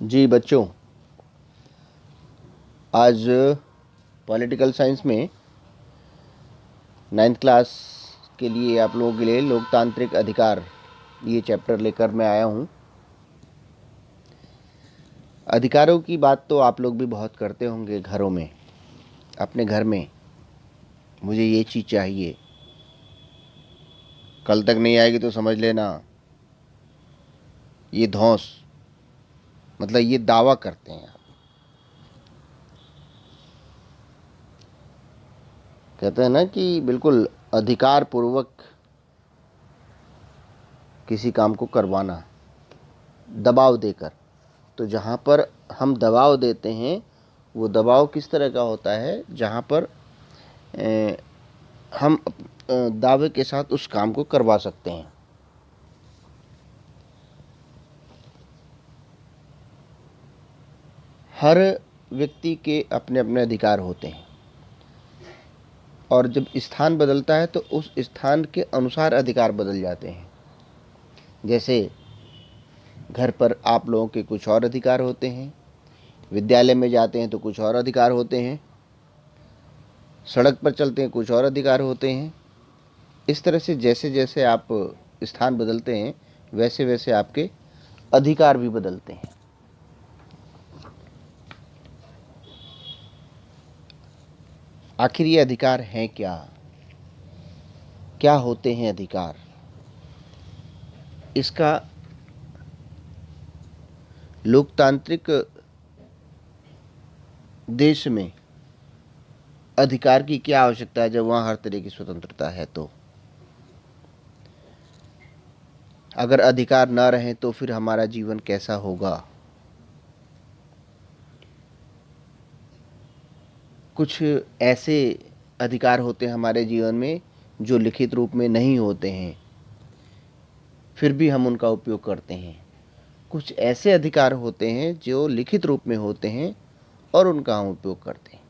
जी बच्चों, आज political science में 9th क्लास के लिए आप लोगों के लिए लोकतांत्रिक अधिकार ये चैप्टर लेकर मैं आया हूँ। अधिकारों की बात तो आप लोग भी बहुत करते होंगे घरों में, अपने घर में। मुझे ये चीज़ चाहिए, कल तक नहीं आएगी तो समझ लेना ये धौंस, मतलब ये दावा करते हैं। कहते हैं ना कि बिल्कुल अधिकार पूर्वक किसी काम को करवाना, दबाव देकर। तो जहाँ पर हम दबाव देते हैं वो दबाव किस तरह का होता है, जहाँ पर हम दावे के साथ उस काम को करवा सकते हैं। हर व्यक्ति के अपने अपने अधिकार होते हैं और जब स्थान बदलता है तो उस स्थान के अनुसार अधिकार बदल जाते हैं। जैसे घर पर आप लोगों के कुछ और अधिकार होते हैं, विद्यालय में जाते हैं तो कुछ और अधिकार होते हैं, सड़क पर चलते हैं कुछ और अधिकार होते हैं। इस तरह से जैसे जैसे आप स्थान बदलते हैं वैसे वैसे आपके अधिकार भी बदलते हैं। आखिर ये अधिकार हैं क्या? क्या होते हैं अधिकार? इसका लोकतांत्रिक देश में अधिकार की क्या आवश्यकता है जब वहाँ हर तरह की स्वतंत्रता है? तो अगर अधिकार न रहे तो फिर हमारा जीवन कैसा होगा? कुछ ऐसे अधिकार होते हैं हमारे जीवन में जो लिखित रूप में नहीं होते हैं, फिर भी हम उनका उपयोग करते हैं। कुछ ऐसे अधिकार होते हैं जो लिखित रूप में होते हैं और उनका हम उपयोग करते हैं।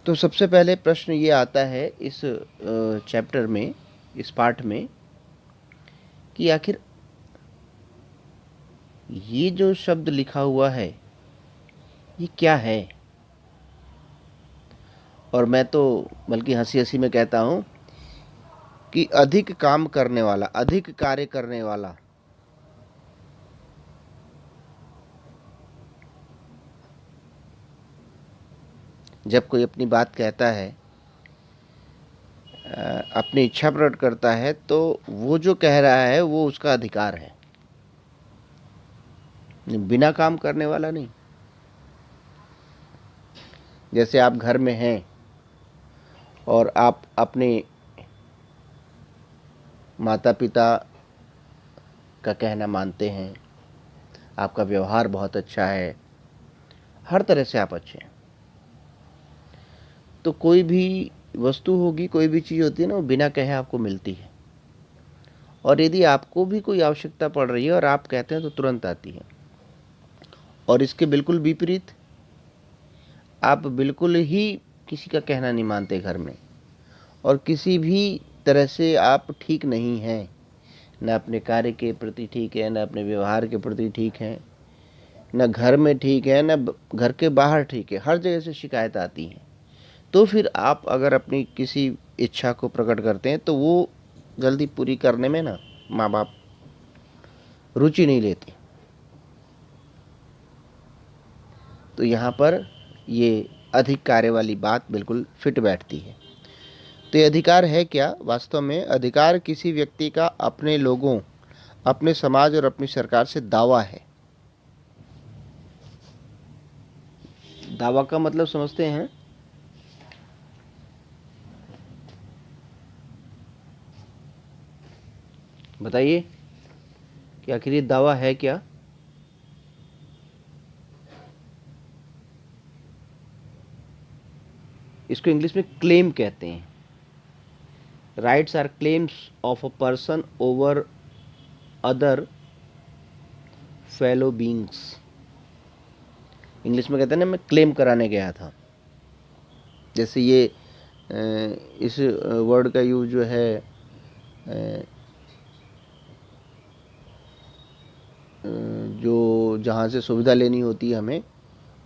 तो सबसे पहले प्रश्न ये आता है इस चैप्टर में, इस पाठ में, कि आखिर ये जो शब्द लिखा हुआ है ये क्या है? और मैं तो बल्कि हंसी हंसी में कहता हूँ कि अधिक काम करने वाला, अधिक कार्य करने वाला। जब कोई अपनी बात कहता है, अपनी इच्छा प्रकट करता है, तो वो जो कह रहा है वो उसका अधिकार है, बिना काम करने वाला नहीं। जैसे आप घर में हैं और आप अपने माता पिता का कहना मानते हैं, आपका व्यवहार बहुत अच्छा है, हर तरह से आप अच्छे हैं, तो कोई भी वस्तु होगी, कोई भी चीज़ होती है ना, वो बिना कहे आपको मिलती है। और यदि आपको भी कोई आवश्यकता पड़ रही है और आप कहते हैं तो तुरंत आती है। और इसके बिल्कुल विपरीत, आप बिल्कुल ही किसी का कहना नहीं मानते घर में, और किसी भी तरह से आप ठीक नहीं हैं, न अपने कार्य के प्रति ठीक है, न अपने व्यवहार के प्रति ठीक है, न घर में ठीक है, न घर के बाहर ठीक है, हर जगह से शिकायत आती है। तो फिर आप अगर अपनी किसी इच्छा को प्रकट करते हैं तो वो जल्दी पूरी करने में ना माँ बाप रुचि नहीं लेते। तो यहाँ पर ये अधिक कार्य वाली बात बिल्कुल फिट बैठती है। तो ये अधिकार है क्या? वास्तव में अधिकार किसी व्यक्ति का अपने लोगों, अपने समाज और अपनी सरकार से दावा है। दावा का मतलब समझते हैं? बताइए कि आखिर ये दावा है क्या? इसको इंग्लिश में क्लेम कहते हैं। Rights are claims of a person over other fellow beings. English में कहते हैं ना, मैं क्लेम कराने गया था। जैसे ये इस वर्ड का यूज जो है जो जहाँ से सुविधा लेनी होती है हमें,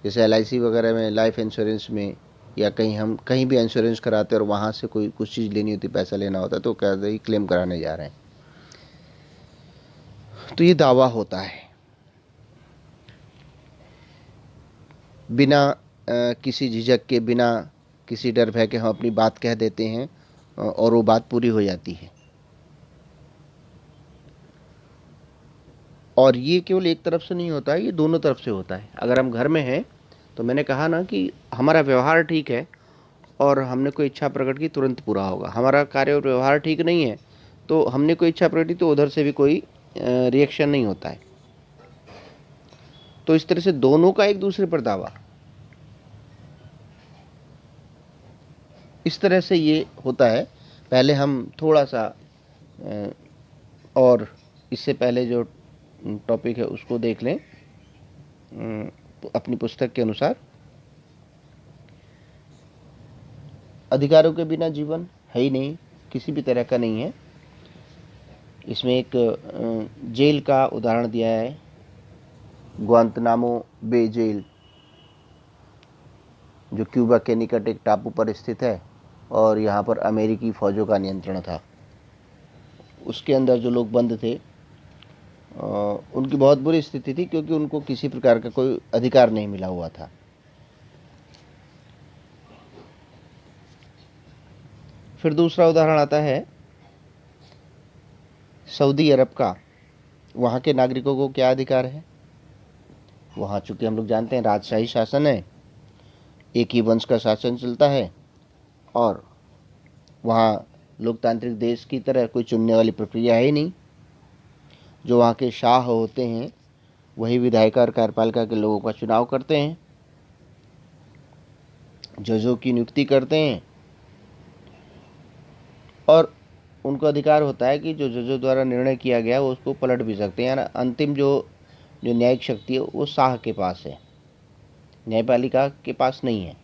जैसे LIC वगैरह में, लाइफ इंश्योरेंस में, या कहीं हम कहीं भी इंश्योरेंस कराते हैं और वहाँ से कोई कुछ चीज़ लेनी होती, पैसा लेना होता है, तो कहते हैं क्लेम कराने जा रहे हैं। तो ये दावा होता है बिना किसी झिझक के, बिना किसी डर भय के हम अपनी बात कह देते हैं और वो बात पूरी हो जाती है। और ये केवल एक तरफ से नहीं होता है, ये दोनों तरफ से होता है। अगर हम घर में हैं तो मैंने कहा ना कि हमारा व्यवहार ठीक है और हमने कोई इच्छा प्रकट की, तुरंत पूरा होगा। हमारा कार्य और व्यवहार ठीक नहीं है तो हमने कोई इच्छा प्रकट की तो उधर से भी कोई रिएक्शन नहीं होता है। तो इस तरह से दोनों का एक दूसरे पर दावा, इस तरह से ये होता है। पहले हम थोड़ा सा और इससे पहले जो टॉपिक है उसको देख लें अपनी पुस्तक के अनुसार। अधिकारों के बिना जीवन है ही नहीं, किसी भी तरह का नहीं है। इसमें एक जेल का उदाहरण दिया है, ग्वांतनामो बे जेल, जो क्यूबा के निकट एक टापू पर स्थित है और यहाँ पर अमेरिकी फ़ौजों का नियंत्रण था। उसके अंदर जो लोग बंद थे उनकी बहुत बुरी स्थिति थी, क्योंकि उनको किसी प्रकार का कोई अधिकार नहीं मिला हुआ था। फिर दूसरा उदाहरण आता है सऊदी अरब का। वहाँ के नागरिकों को क्या अधिकार है? वहाँ चूँकि हम लोग जानते हैं राजशाही शासन है, एक ही वंश का शासन चलता है, और वहाँ लोकतांत्रिक देश की तरह कोई चुनने वाली प्रक्रिया है ही नहीं। जो वहाँ के शाह होते हैं वही विधायिका और कार्यपालिका के लोगों का चुनाव करते हैं, जजों की नियुक्ति करते हैं, और उनको अधिकार होता है कि जो जजों द्वारा निर्णय किया गया वो उसको पलट भी सकते हैं। यानी अंतिम जो न्यायिक शक्ति है वो शाह के पास है, न्यायपालिका के पास नहीं है।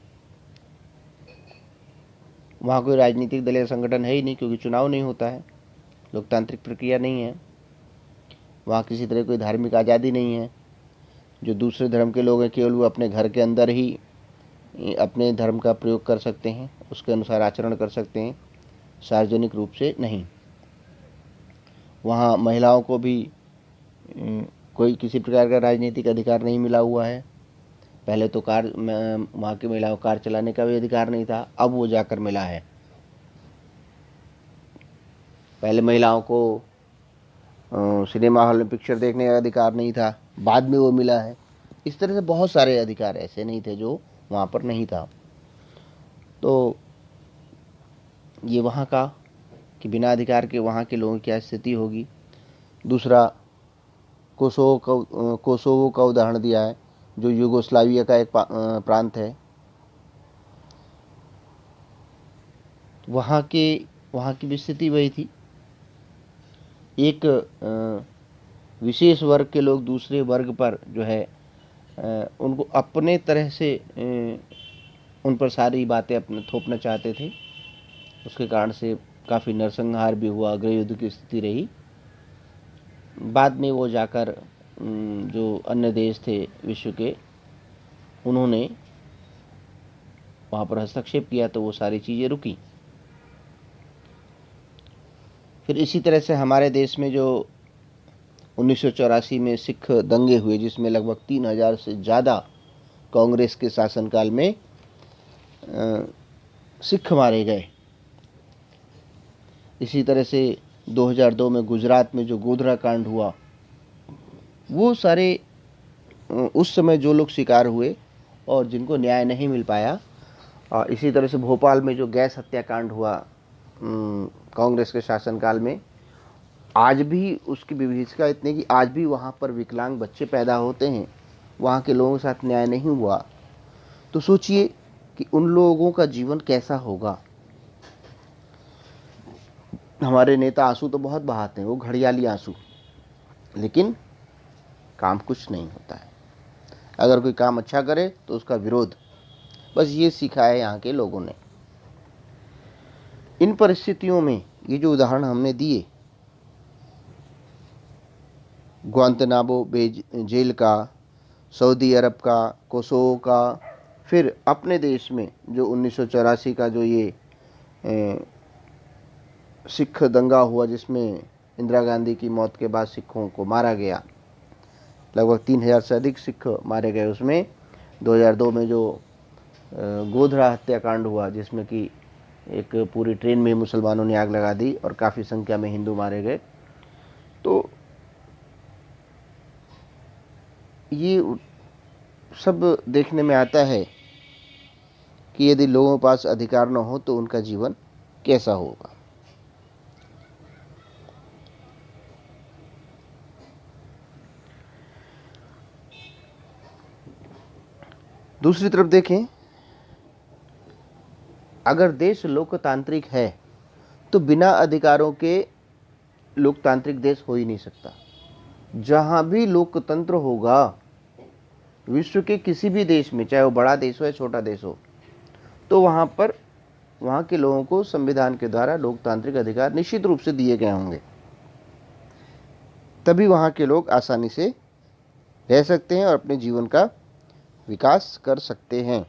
वहाँ कोई राजनीतिक दल या संगठन है ही नहीं, क्योंकि चुनाव नहीं होता है, लोकतांत्रिक प्रक्रिया नहीं है। वहाँ किसी तरह कोई धार्मिक आज़ादी नहीं है। जो दूसरे धर्म के लोग हैं केवल वो अपने घर के अंदर ही अपने धर्म का प्रयोग कर सकते हैं, उसके अनुसार आचरण कर सकते हैं, सार्वजनिक रूप से नहीं। वहाँ महिलाओं को भी कोई किसी प्रकार का राजनीतिक अधिकार नहीं मिला हुआ है। पहले तो वहाँ की महिलाओं को कार चलाने का भी अधिकार नहीं था, अब वो जाकर मिला है। पहले महिलाओं को सिनेमा हॉल में पिक्चर देखने का अधिकार नहीं था, बाद में वो मिला है। इस तरह से बहुत सारे अधिकार ऐसे नहीं थे जो वहाँ पर नहीं था। तो ये वहाँ का कि बिना अधिकार के वहाँ के लोगों की क्या स्थिति होगी। दूसरा कोसोवो का उदाहरण दिया है, जो यूगोस्लाविया का एक प्रांत है। वहाँ की भी स्थिति वही थी। एक विशेष वर्ग के लोग दूसरे वर्ग पर जो है उनको अपने तरह से उन पर सारी बातें अपने थोपना चाहते थे। उसके कारण से काफ़ी नरसंहार भी हुआ, गृहयुद्ध की स्थिति रही। बाद में वो जाकर जो अन्य देश थे विश्व के, उन्होंने वहाँ पर हस्तक्षेप किया तो वो सारी चीज़ें रुकी। फिर इसी तरह से हमारे देश में जो 1984 में सिख दंगे हुए, जिसमें लगभग 3000 से ज़्यादा कांग्रेस के शासनकाल में सिख मारे गए। इसी तरह से 2002 में गुजरात में जो गोधरा कांड हुआ, वो सारे उस समय जो लोग शिकार हुए और जिनको न्याय नहीं मिल पाया। और इसी तरह से भोपाल में जो गैस हत्याकांड हुआ कांग्रेस के शासनकाल में, आज भी उसकी विभीषिका इतनी कि आज भी वहाँ पर विकलांग बच्चे पैदा होते हैं, वहाँ के लोगों के साथ न्याय नहीं हुआ। तो सोचिए कि उन लोगों का जीवन कैसा होगा। हमारे नेता आंसू तो बहुत बहाते हैं, वो घड़ियाली आंसू, लेकिन काम कुछ नहीं होता है। अगर कोई काम अच्छा करे तो उसका विरोध, बस ये सीखा है यहाँ के लोगों ने। इन परिस्थितियों में ये जो उदाहरण हमने दिए, ग्वांतनामो बे जेल का, सऊदी अरब का, कोसोवो का, फिर अपने देश में जो 1984 का जो ये सिख दंगा हुआ जिसमें इंदिरा गांधी की मौत के बाद सिखों को मारा गया, लगभग 3000 से अधिक सिख मारे गए। उसमें 2002 में जो गोधरा हत्याकांड हुआ जिसमें कि एक पूरी ट्रेन में मुसलमानों ने आग लगा दी और काफ़ी संख्या में हिंदू मारे गए। तो ये सब देखने में आता है कि यदि लोगों के पास अधिकार न हो तो उनका जीवन कैसा होगा। दूसरी तरफ देखें, अगर देश लोकतांत्रिक है तो बिना अधिकारों के लोकतांत्रिक देश हो ही नहीं सकता। जहां भी लोकतंत्र होगा, विश्व के किसी भी देश में, चाहे वो बड़ा देश हो या छोटा देश हो, तो वहां के लोगों को संविधान के द्वारा लोकतांत्रिक अधिकार निश्चित रूप से दिए गए होंगे। तभी वहां के लोग आसानी से रह सकते हैं और अपने जीवन का विकास कर सकते हैं।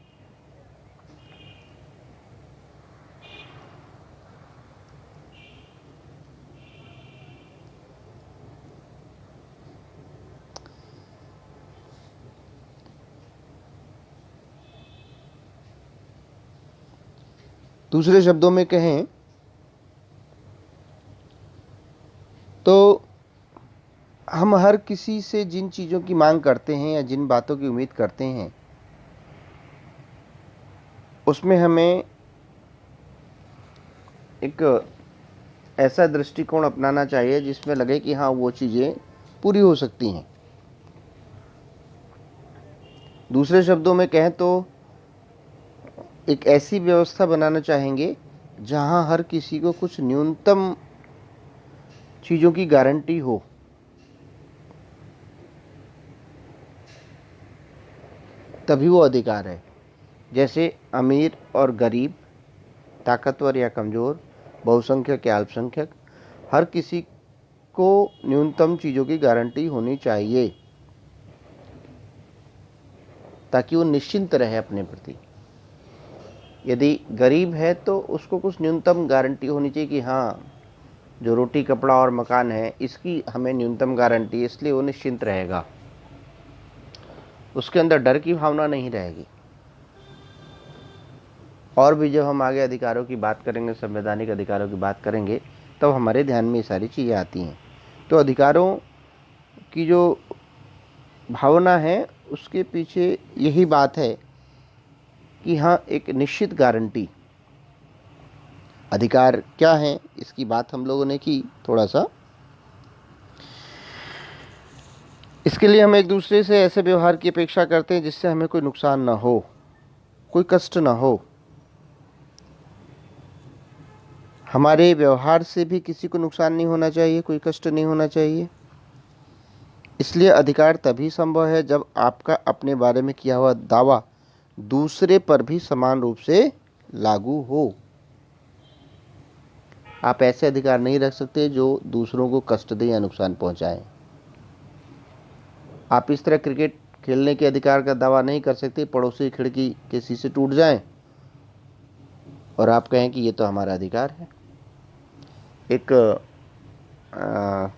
दूसरे शब्दों में कहें तो हम हर किसी से जिन चीज़ों की मांग करते हैं या जिन बातों की उम्मीद करते हैं, उसमें हमें एक ऐसा दृष्टिकोण अपनाना चाहिए जिसमें लगे कि हाँ, वो चीज़ें पूरी हो सकती हैं। दूसरे शब्दों में कहें तो एक ऐसी व्यवस्था बनाना चाहेंगे जहां हर किसी को कुछ न्यूनतम चीज़ों की गारंटी हो। तभी वो अधिकार है। जैसे अमीर और गरीब, ताकतवर या कमज़ोर, बहुसंख्यक या अल्पसंख्यक, हर किसी को न्यूनतम चीज़ों की गारंटी होनी चाहिए ताकि वो निश्चिंत रहे अपने प्रति। यदि गरीब है तो उसको कुछ न्यूनतम गारंटी होनी चाहिए कि हाँ, जो रोटी कपड़ा और मकान है इसकी हमें न्यूनतम गारंटी है, इसलिए वो निश्चिंत रहेगा। उसके अंदर डर की भावना नहीं रहेगी। और भी जब हम आगे अधिकारों की बात करेंगे, संवैधानिक अधिकारों की बात करेंगे, तब हमारे ध्यान में ये सारी चीज़ें आती हैं। तो अधिकारों की जो भावना है उसके पीछे यही बात है कि हाँ, एक निश्चित गारंटी। अधिकार क्या है इसकी बात हम लोगों ने की थोड़ा सा। इसके लिए हम एक दूसरे से ऐसे व्यवहार की अपेक्षा करते हैं जिससे हमें कोई नुकसान ना हो, कोई कष्ट ना हो। हमारे व्यवहार से भी किसी को नुकसान नहीं होना चाहिए, कोई कष्ट नहीं होना चाहिए। इसलिए अधिकार तभी संभव है जब आपका अपने बारे में किया हुआ दावा दूसरे पर भी समान रूप से लागू हो। आप ऐसे अधिकार नहीं रख सकते जो दूसरों को कष्ट दे या नुकसान पहुंचाए। आप इस तरह क्रिकेट खेलने के अधिकार का दावा नहीं कर सकते पड़ोसी खिड़की के शीशे टूट जाएं और आप कहें कि ये तो हमारा अधिकार है। एक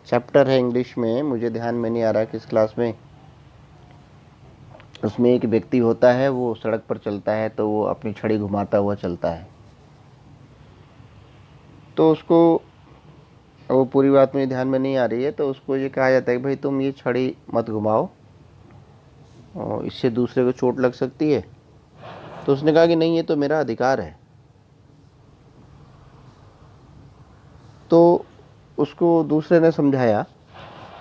चैप्टर है इंग्लिश में, मुझे ध्यान में नहीं आ रहा किस क्लास में, उसमें एक व्यक्ति होता है, वो सड़क पर चलता है तो वो अपनी छड़ी घुमाता हुआ चलता है। तो उसको, वो पूरी बात मेरे ध्यान में नहीं आ रही है, तो उसको ये कहा जाता है कि भाई तुम ये छड़ी मत घुमाओ और इससे दूसरे को चोट लग सकती है। तो उसने कहा कि नहीं, ये तो मेरा अधिकार है। तो उसको दूसरे ने समझाया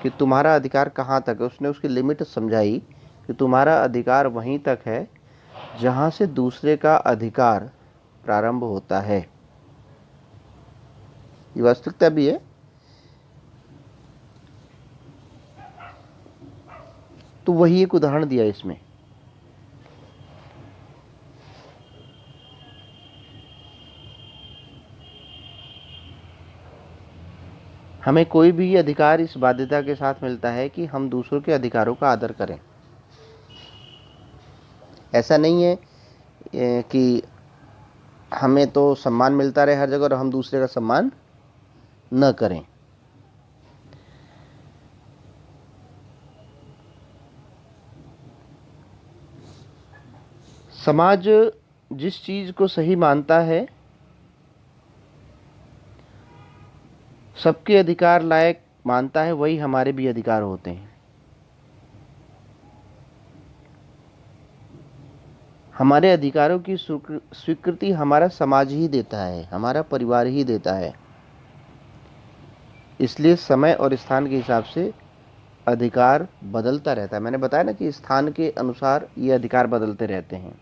कि तुम्हारा अधिकार कहाँ तक है। उसने उसकी लिमिट समझाई कि तुम्हारा अधिकार वहीं तक है जहाँ से दूसरे का अधिकार प्रारंभ होता है। ये वास्तविकता भी है। तो वही एक उदाहरण दिया इसमें। हमें कोई भी अधिकार इस बाध्यता के साथ मिलता है कि हम दूसरों के अधिकारों का आदर करें। ऐसा नहीं है कि हमें तो सम्मान मिलता रहे हर जगह और हम दूसरे का सम्मान न करें। समाज जिस चीज को सही मानता है, सबके अधिकार लायक मानता है, वही हमारे भी अधिकार होते हैं। हमारे अधिकारों की स्वीकृति हमारा समाज ही देता है, हमारा परिवार ही देता है। इसलिए समय और स्थान के हिसाब से अधिकार बदलता रहता है। मैंने बताया ना कि स्थान के अनुसार ये अधिकार बदलते रहते हैं।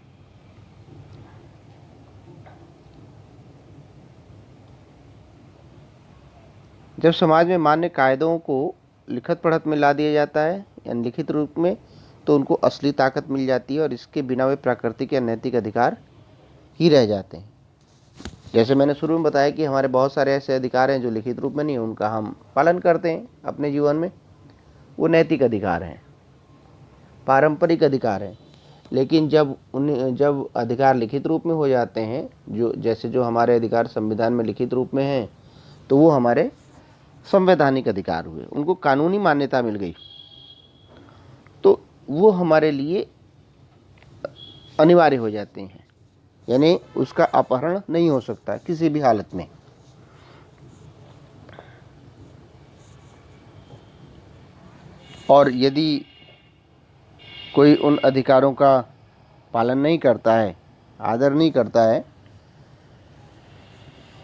जब समाज में मान्य कायदों को लिखित पढ़त में ला दिया जाता है या लिखित रूप में, तो उनको असली ताकत मिल जाती है और इसके बिना वे प्राकृतिक या नैतिक अधिकार ही रह जाते हैं। जैसे मैंने शुरू में बताया कि हमारे बहुत सारे ऐसे अधिकार हैं जो लिखित रूप में नहीं है, उनका हम पालन करते हैं अपने जीवन में, वो नैतिक अधिकार हैं, पारंपरिक अधिकार हैं। लेकिन जब अधिकार लिखित रूप में हो जाते हैं, जो हमारे अधिकार संविधान में लिखित रूप में हैं, तो वो हमारे संवैधानिक अधिकार हुए, उनको कानूनी मान्यता मिल गई, तो वो हमारे लिए अनिवार्य हो जाते हैं। यानी उसका अपहरण नहीं हो सकता किसी भी हालत में। और यदि कोई उन अधिकारों का पालन नहीं करता है, आदर नहीं करता है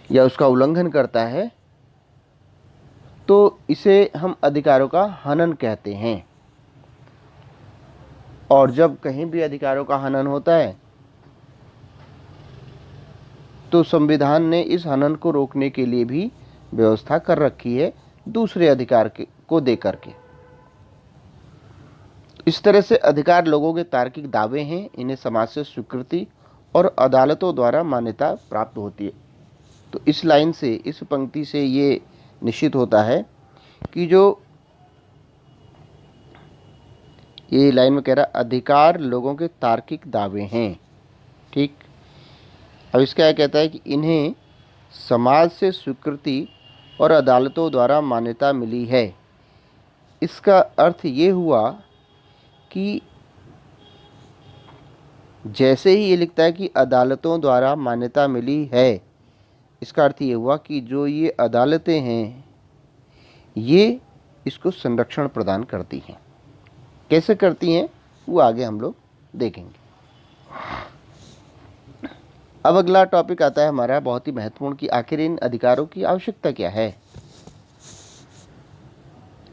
या उसका उल्लंघन करता है, तो इसे हम अधिकारों का हनन कहते हैं। और जब कहीं भी अधिकारों का हनन होता है, तो संविधान ने इस हनन को रोकने के लिए भी व्यवस्था कर रखी है, दूसरे अधिकार को देकर के। इस तरह से अधिकार लोगों के तार्किक दावे हैं, इन्हें समाज से स्वीकृति और अदालतों द्वारा मान्यता प्राप्त होती है। तो इस लाइन से, इस पंक्ति से ये निश्चित होता है कि जो ये लाइन में कह रहा, अधिकार लोगों के तार्किक दावे हैं, ठीक। अब इसका क्या कहता है कि इन्हें समाज से स्वीकृति और अदालतों द्वारा मान्यता मिली है। इसका अर्थ ये हुआ कि जैसे ही ये लिखता है कि अदालतों द्वारा मान्यता मिली है, इसका अर्थ ये हुआ कि जो ये अदालतें हैं, ये इसको संरक्षण प्रदान करती हैं। कैसे करती हैं वो आगे हम लोग देखेंगे। अब अगला टॉपिक आता है हमारा बहुत ही महत्वपूर्ण कि आखिर इन अधिकारों की आवश्यकता क्या है।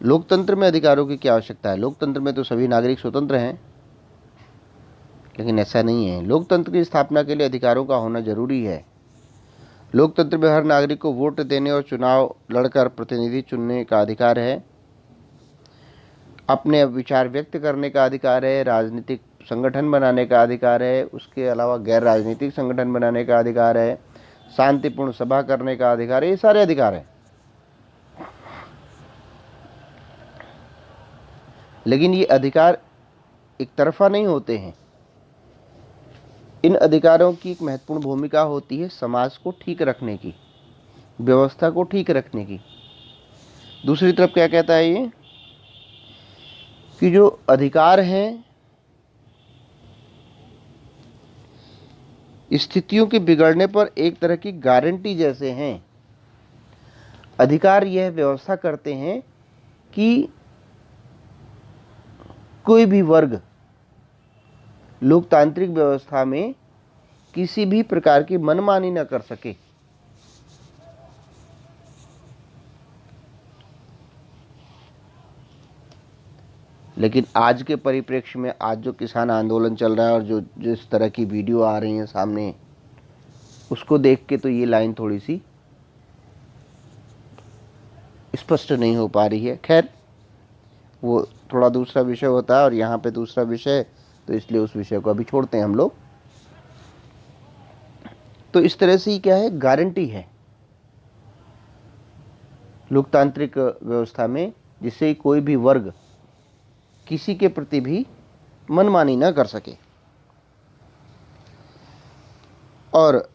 लोकतंत्र में अधिकारों की क्या आवश्यकता है। लोकतंत्र में तो सभी नागरिक स्वतंत्र हैं, लेकिन ऐसा नहीं है। लोकतंत्र की स्थापना के लिए अधिकारों का होना जरूरी है। लोकतंत्र में हर नागरिक को वोट देने और चुनाव लड़कर प्रतिनिधि चुनने का अधिकार है, अपने विचार व्यक्त करने का अधिकार है, राजनीतिक संगठन बनाने का अधिकार है, उसके अलावा गैर राजनीतिक संगठन बनाने का अधिकार है, शांतिपूर्ण सभा करने का अधिकार है। ये सारे अधिकार हैं। लेकिन ये अधिकार एक तरफा नहीं होते हैं। इन अधिकारों की एक महत्वपूर्ण भूमिका होती है समाज को ठीक रखने की, व्यवस्था को ठीक रखने की। दूसरी तरफ क्या कहता है ये कि जो अधिकार हैं, स्थितियों के बिगड़ने पर एक तरह की गारंटी जैसे हैं। अधिकार यह व्यवस्था करते हैं कि कोई भी वर्ग लोकतांत्रिक व्यवस्था में किसी भी प्रकार की मनमानी न कर सके। लेकिन आज के परिप्रेक्ष्य में, आज जो किसान आंदोलन चल रहा है और जो जिस तरह की वीडियो आ रही है सामने, उसको देख के तो ये लाइन थोड़ी सी स्पष्ट नहीं हो पा रही है। खैर, वो थोड़ा दूसरा विषय होता है और यहाँ पे दूसरा विषय, तो इसलिए उस विषय को अभी छोड़ते हैं हम लोग। तो इस तरह से क्या है, गारंटी है। लोकतांत्रिक व्यवस्था में, जिससे कोई भी वर्ग किसी के प्रति भी मनमानी न कर सके। और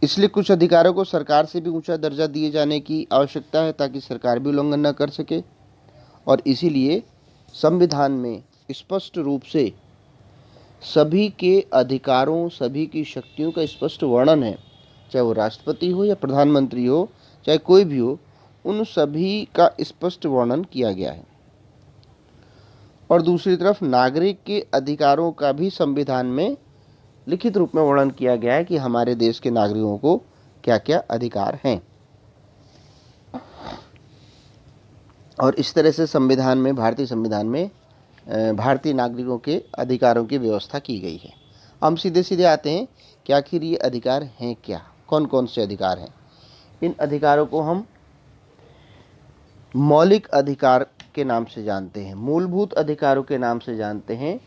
इसलिए कुछ अधिकारों को सरकार से भी ऊंचा दर्जा दिए जाने की आवश्यकता है, ताकि सरकार भी उल्लंघन न कर सके। और इसीलिए संविधान में स्पष्ट रूप से सभी के अधिकारों, सभी की शक्तियों का स्पष्ट वर्णन है, चाहे वो राष्ट्रपति हो या प्रधानमंत्री हो, चाहे कोई भी हो, उन सभी का स्पष्ट वर्णन किया गया है। और दूसरी तरफ नागरिक के अधिकारों का भी संविधान में लिखित रूप में वर्णन किया गया है कि हमारे देश के नागरिकों को क्या क्या अधिकार हैं। और इस तरह से संविधान में, भारतीय संविधान में भारतीय नागरिकों के अधिकारों की व्यवस्था की गई है। हम सीधे सीधे आते हैं कि आखिर ये अधिकार हैं क्या, कौन कौन से अधिकार हैं। इन अधिकारों को हम मौलिक अधिकार के नाम से जानते हैं, मूलभूत अधिकारों के नाम से जानते हैं।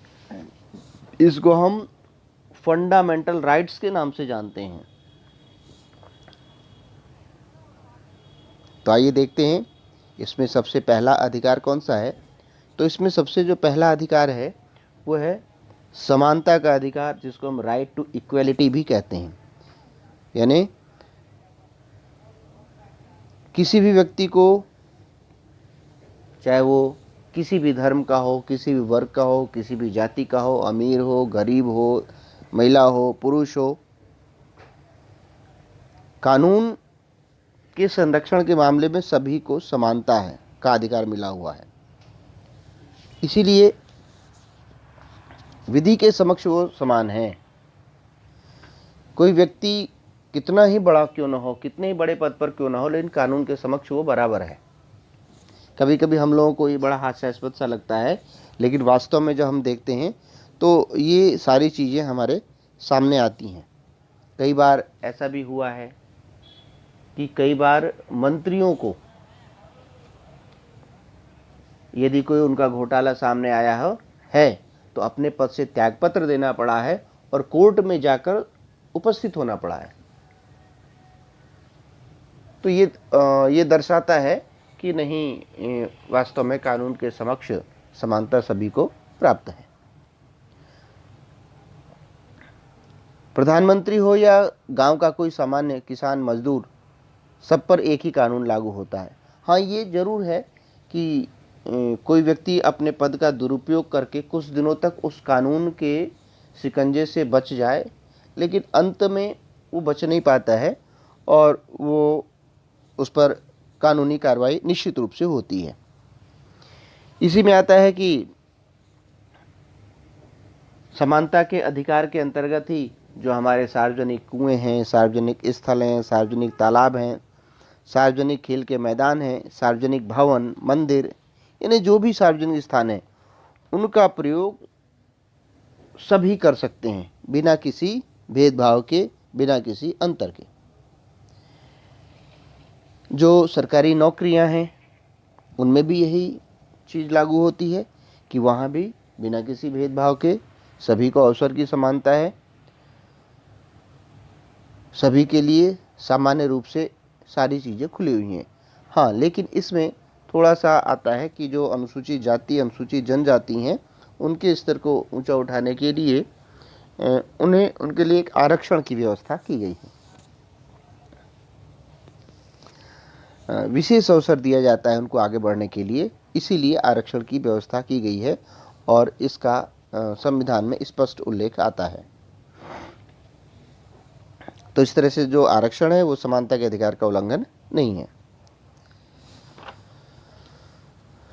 इसको हम फंडामेंटल राइट्स के नाम से जानते हैं। तो आइए देखते हैं इसमें सबसे पहला अधिकार कौन सा है। तो इसमें सबसे जो पहला अधिकार है वो है समानता का अधिकार, जिसको हम राइट टू इक्वलिटी भी कहते हैं। यानी किसी भी व्यक्ति को, चाहे वो किसी भी धर्म का हो, किसी भी वर्ग का हो, किसी भी जाति का हो, अमीर हो, गरीब हो, महिला हो, पुरुष हो, कानून के संरक्षण के मामले में सभी को समानता है का अधिकार मिला हुआ है। इसीलिए विधि के समक्ष वो समान है। कोई व्यक्ति कितना ही बड़ा क्यों न हो, कितने ही बड़े पद पर क्यों न हो, लेकिन कानून के समक्ष वो बराबर है। कभी कभी हम लोगों को ये बड़ा हास्यास्पद सा लगता है, लेकिन वास्तव में जब हम देखते हैं तो ये सारी चीज़ें हमारे सामने आती हैं। कई बार ऐसा भी हुआ है कि कई बार मंत्रियों को यदि कोई उनका घोटाला सामने आया है तो अपने पद से त्यागपत्र देना पड़ा है और कोर्ट में जाकर उपस्थित होना पड़ा है। तो ये दर्शाता है कि नहीं, वास्तव में कानून के समक्ष समानता सभी को प्राप्त है। प्रधानमंत्री हो या गांव का कोई सामान्य किसान, मजदूर, सब पर एक ही कानून लागू होता है। हाँ, ये जरूर है कि कोई व्यक्ति अपने पद का दुरुपयोग करके कुछ दिनों तक उस कानून के शिकंजे से बच जाए, लेकिन अंत में वो बच नहीं पाता है और वो उस पर कानूनी कार्रवाई निश्चित रूप से होती है। इसी में आता है कि समानता के अधिकार के अंतर्गत ही जो हमारे सार्वजनिक कुएं हैं, सार्वजनिक स्थल हैं, सार्वजनिक तालाब हैं, सार्वजनिक खेल के मैदान हैं, सार्वजनिक भवन, मंदिर, यानी जो भी सार्वजनिक स्थान है, उनका प्रयोग सभी कर सकते हैं, बिना किसी भेदभाव के, बिना किसी अंतर के। जो सरकारी नौकरियां हैं उनमें भी यही चीज़ लागू होती है कि वहाँ भी बिना किसी भेदभाव के सभी को अवसर की समानता है, सभी के लिए सामान्य रूप से सारी चीज़ें खुली हुई हैं। हाँ, लेकिन इसमें थोड़ा सा आता है कि जो अनुसूचित जाति, अनुसूचित जनजाति हैं, उनके स्तर को ऊंचा उठाने के लिए उनके लिए एक आरक्षण की व्यवस्था की गई है। विशेष अवसर दिया जाता है उनको आगे बढ़ने के लिए, इसीलिए आरक्षण की व्यवस्था की गई है और इसका संविधान में स्पष्ट उल्लेख आता है। तो इस तरह से जो आरक्षण है वो समानता के अधिकार का उल्लंघन नहीं है।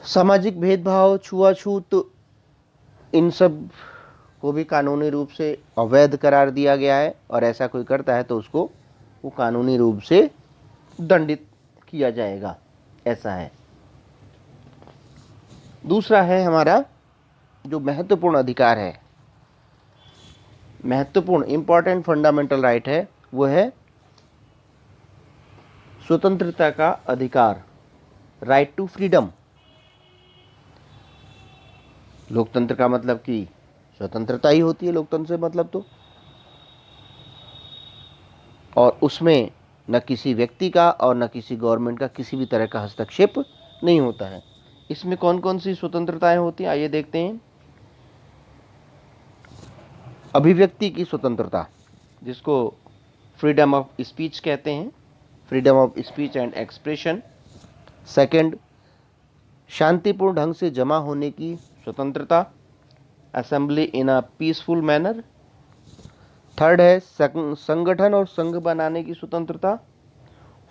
सामाजिक भेदभाव, छुआछूत, इन सब को भी कानूनी रूप से अवैध करार दिया गया है और ऐसा कोई करता है तो उसको वो कानूनी रूप से दंडित किया जाएगा, ऐसा है। दूसरा है हमारा जो महत्वपूर्ण अधिकार है, महत्वपूर्ण इंपॉर्टेंट फंडामेंटल राइट है, वो है स्वतंत्रता का अधिकार, राइट टू फ्रीडम। लोकतंत्र का मतलब कि स्वतंत्रता ही होती है, लोकतंत्र से मतलब तो। और उसमें न किसी व्यक्ति का और न किसी गवर्नमेंट का किसी भी तरह का हस्तक्षेप नहीं होता है। इसमें कौन कौन सी स्वतंत्रताएं होती हैं, आइए देखते हैं। अभिव्यक्ति की स्वतंत्रता, जिसको फ्रीडम ऑफ स्पीच कहते हैं, freedom of speech and expression. Second, शांतिपूर्ण ढंग से जमा होने की स्वतंत्रता, assembly in a peaceful manner. Third है संगठन और संघ बनाने की स्वतंत्रता,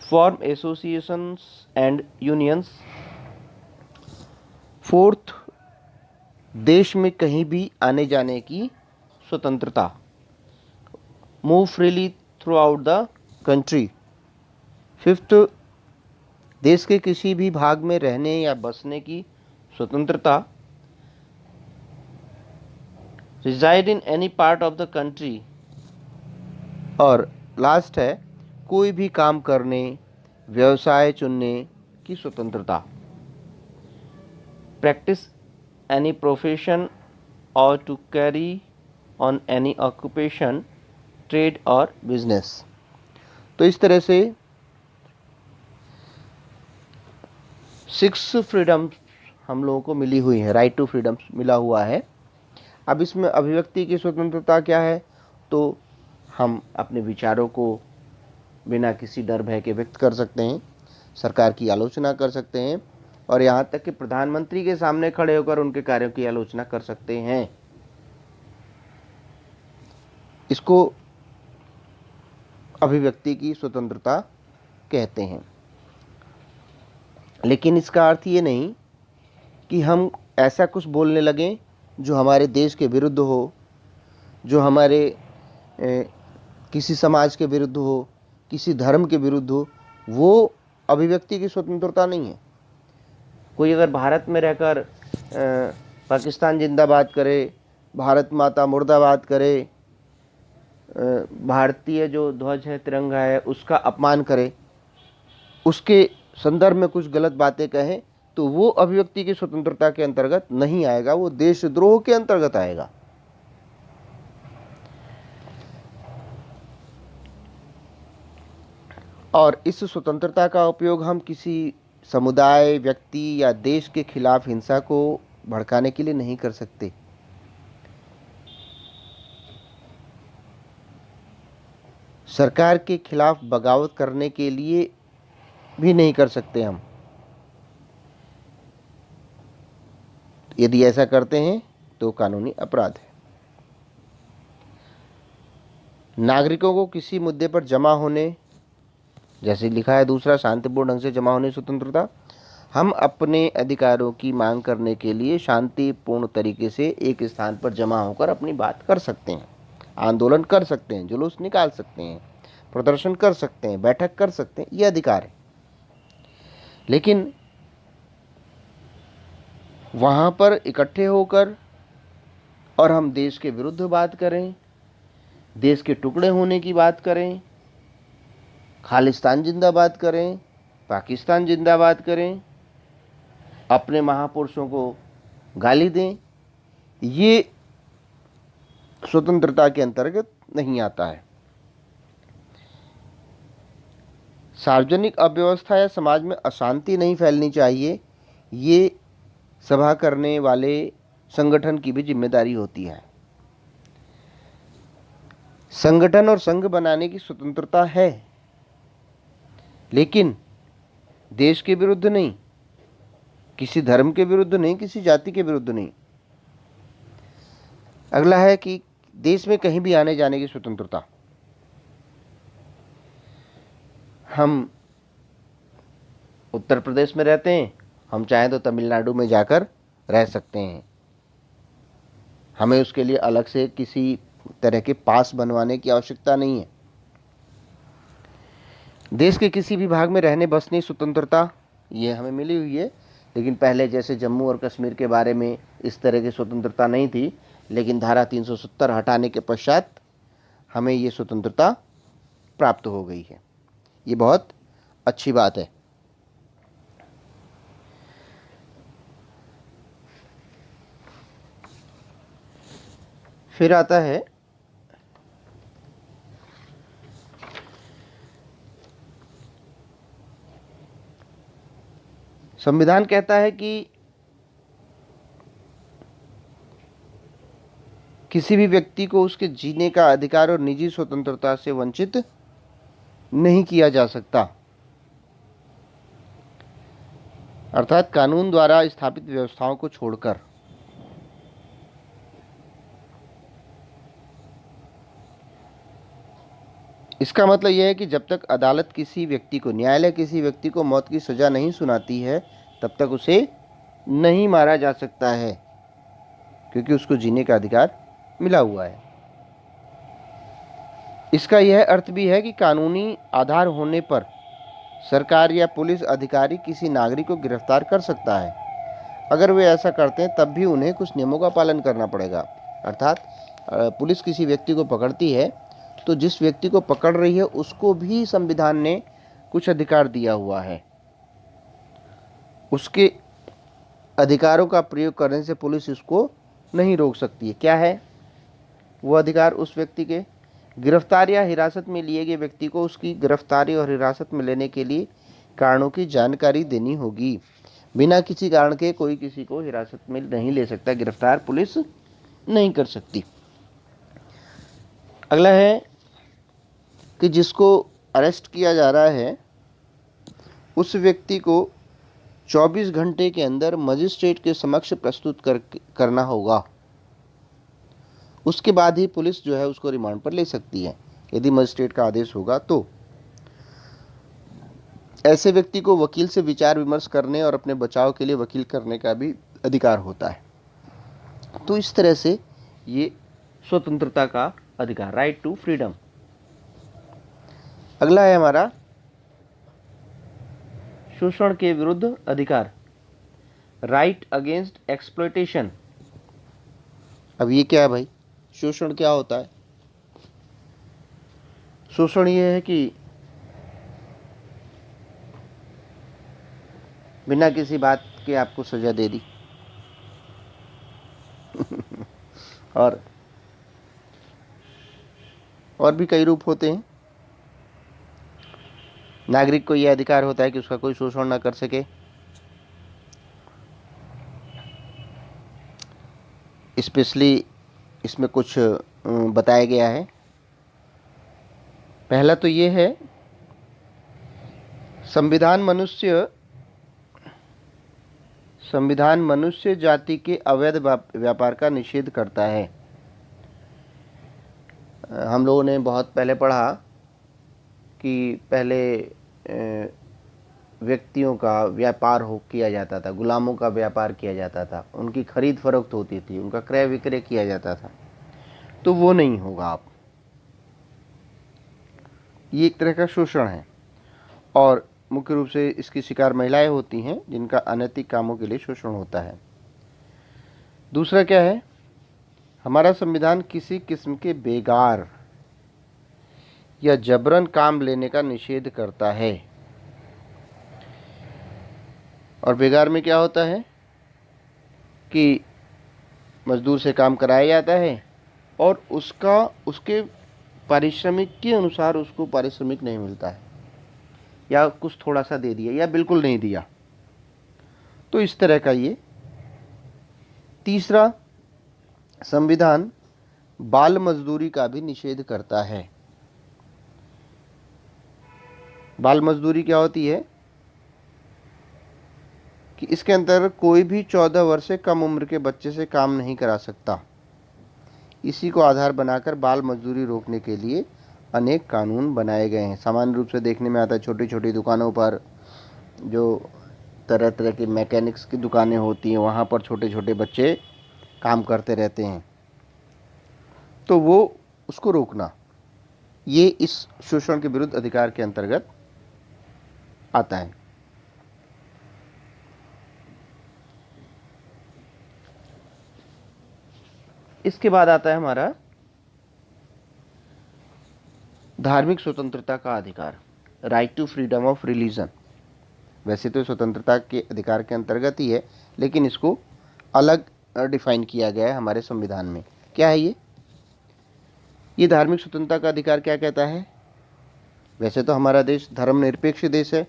form associations and unions. Fourth, देश में कहीं भी आने जाने की स्वतंत्रता, move freely through out the country. Fifth, देश के किसी भी भाग में रहने या बसने की स्वतंत्रता, reside in any part of the country. और लास्ट है कोई भी काम करने, व्यवसाय चुनने की स्वतंत्रता, प्रैक्टिस एनी प्रोफेशन और to carry on any occupation, trade और बिजनेस। तो इस तरह से 6 फ्रीडम हम लोगों को मिली हुई है, राइट टू फ्रीडम मिला हुआ है। अब इसमें अभिव्यक्ति की स्वतंत्रता क्या है, तो हम अपने विचारों को बिना किसी डर भय के व्यक्त कर सकते हैं, सरकार की आलोचना कर सकते हैं और यहाँ तक कि प्रधानमंत्री के सामने खड़े होकर उनके कार्यों की आलोचना कर सकते हैं। इसको अभिव्यक्ति की स्वतंत्रता कहते हैं। लेकिन इसका अर्थ ये नहीं कि हम ऐसा कुछ बोलने लगें जो हमारे देश के विरुद्ध हो, जो हमारे किसी समाज के विरुद्ध हो, किसी धर्म के विरुद्ध हो। वो अभिव्यक्ति की स्वतंत्रता नहीं है। कोई अगर भारत में रहकर पाकिस्तान जिंदाबाद करे, भारत माता मुर्दाबाद करे, भारतीय जो ध्वज है, तिरंगा है, उसका अपमान करे, उसके संदर्भ में कुछ गलत बातें कहें, तो वो अभिव्यक्ति की स्वतंत्रता के अंतर्गत नहीं आएगा, वो देशद्रोह के अंतर्गत आएगा। और इस स्वतंत्रता का उपयोग हम किसी समुदाय, व्यक्ति या देश के खिलाफ हिंसा को भड़काने के लिए नहीं कर सकते। सरकार के खिलाफ बगावत करने के लिए भी नहीं कर सकते हम। यदि ऐसा करते हैं तो कानूनी अपराध है। नागरिकों को किसी मुद्दे पर जमा होने, जैसे लिखा है दूसरा, शांतिपूर्ण ढंग से जमा होने की स्वतंत्रता, हम अपने अधिकारों की मांग करने के लिए शांतिपूर्ण तरीके से एक स्थान पर जमा होकर अपनी बात कर सकते हैं, आंदोलन कर सकते हैं, जुलूस निकाल सकते हैं, प्रदर्शन कर सकते हैं, बैठक कर सकते हैं, ये अधिकार है। लेकिन वहाँ पर इकट्ठे होकर और हम देश के विरुद्ध बात करें, देश के टुकड़े होने की बात करें, खालिस्तान जिंदाबाद करें, पाकिस्तान जिंदाबाद करें, अपने महापुरुषों को गाली दें, ये स्वतंत्रता के अंतर्गत नहीं आता है। सार्वजनिक अव्यवस्था या समाज में अशांति नहीं फैलनी चाहिए, ये सभा करने वाले संगठन की भी जिम्मेदारी होती है। संगठन और संघ बनाने की स्वतंत्रता है, लेकिन देश के विरुद्ध नहीं, किसी धर्म के विरुद्ध नहीं, किसी जाति के विरुद्ध नहीं। अगला है कि देश में कहीं भी आने जाने की स्वतंत्रता। हम उत्तर प्रदेश में रहते हैं, हम चाहें तो तमिलनाडु में जाकर रह सकते हैं, हमें उसके लिए अलग से किसी तरह के पास बनवाने की आवश्यकता नहीं है। देश के किसी भी भाग में रहने बसने स्वतंत्रता ये हमें मिली हुई है, लेकिन पहले जैसे जम्मू और कश्मीर के बारे में इस तरह की स्वतंत्रता नहीं थी, लेकिन धारा 370 हटाने के पश्चात हमें ये स्वतंत्रता प्राप्त हो गई है। ये बहुत अच्छी बात है। फिर आता है संविधान कहता है कि किसी भी व्यक्ति को उसके जीने का अधिकार और निजी स्वतंत्रता से वंचित नहीं किया जा सकता। अर्थात कानून द्वारा स्थापित व्यवस्थाओं को छोड़कर। इसका मतलब यह है कि जब तक अदालत किसी व्यक्ति को, न्यायालय किसी व्यक्ति को मौत की सजा नहीं सुनाती है, तब तक उसे नहीं मारा जा सकता है, क्योंकि उसको जीने का अधिकार मिला हुआ है। इसका यह अर्थ भी है कि कानूनी आधार होने पर सरकार या पुलिस अधिकारी किसी नागरिक को गिरफ्तार कर सकता है। अगर वे ऐसा करते हैं तब भी उन्हें कुछ नियमों का पालन करना पड़ेगा। अर्थात पुलिस किसी व्यक्ति को पकड़ती है तो जिस व्यक्ति को पकड़ रही है उसको भी संविधान ने कुछ अधिकार दिया हुआ है। उसके अधिकारों का प्रयोग करने से पुलिस उसको नहीं रोक सकती है। क्या है वो अधिकार? उस व्यक्ति के गिरफ्तार या हिरासत में लिए गए व्यक्ति को उसकी गिरफ्तारी और हिरासत में लेने के लिए कारणों की जानकारी देनी होगी। बिना किसी कारण के कोई किसी को हिरासत में नहीं ले सकता, गिरफ्तार पुलिस नहीं कर सकती। अगला है कि जिसको अरेस्ट किया जा रहा है उस व्यक्ति को 24 घंटे के अंदर मजिस्ट्रेट के समक्ष प्रस्तुत करना होगा। उसके बाद ही पुलिस जो है उसको रिमांड पर ले सकती है, यदि मजिस्ट्रेट का आदेश होगा तो। ऐसे व्यक्ति को वकील से विचार विमर्श करने और अपने बचाव के लिए वकील करने का भी अधिकार होता है। तो इस तरह से ये स्वतंत्रता का अधिकार, राइट टू फ्रीडम। अगला है हमारा शोषण के विरुद्ध अधिकार, राइट अगेंस्ट एक्सप्लॉयटेशन। अब ये क्या है भाई? शोषण क्या होता है? शोषण ये है कि बिना किसी बात के आपको सजा दे दी और भी कई रूप होते हैं। नागरिक को यह अधिकार होता है कि उसका कोई शोषण ना कर सके। स्पेशली इसमें कुछ बताया गया है। पहला तो ये है, संविधान मनुष्य जाति के अवैध व्यापार का निषेध करता है। हम लोगों ने बहुत पहले पढ़ा कि पहले व्यक्तियों का व्यापार किया जाता था, गुलामों का व्यापार किया जाता था, उनकी खरीद फरोख्त होती थी, उनका क्रय विक्रय किया जाता था। तो वो नहीं होगा आप। ये एक तरह का शोषण है और मुख्य रूप से इसकी शिकार महिलाएं होती हैं जिनका अनैतिक कामों के लिए शोषण होता है। दूसरा क्या है? हमारा संविधान किसी किस्म के बेगार या जबरन काम लेने का निषेध करता है। और बेगार में क्या होता है कि मजदूर से काम कराया जाता है और उसके पारिश्रमिक के अनुसार उसको पारिश्रमिक नहीं मिलता है, या कुछ थोड़ा सा दे दिया या बिल्कुल नहीं दिया। तो इस तरह का ये। तीसरा, संविधान बाल मजदूरी का भी निषेध करता है। बाल मजदूरी क्या होती है कि इसके अंदर कोई भी 14 वर्ष से कम उम्र के बच्चे से काम नहीं करा सकता। इसी को आधार बनाकर बाल मजदूरी रोकने के लिए अनेक कानून बनाए गए हैं। सामान्य रूप से देखने में आता है छोटी छोटी दुकानों पर, जो तरह तरह की मैकेनिक्स की दुकानें होती हैं, वहाँ पर छोटे छोटे बच्चे काम करते रहते हैं। तो वो उसको रोकना, ये इस शोषण के विरुद्ध अधिकार के अंतर्गत आता है। इसके बाद आता है हमारा धार्मिक स्वतंत्रता का अधिकार, right to freedom of religion. वैसे तो स्वतंत्रता के अधिकार के अंतर्गत ही है, लेकिन इसको अलग डिफाइन किया गया है हमारे संविधान में। क्या है ये धार्मिक स्वतंत्रता का अधिकार क्या कहता है? वैसे तो हमारा देश धर्मनिरपेक्ष देश है,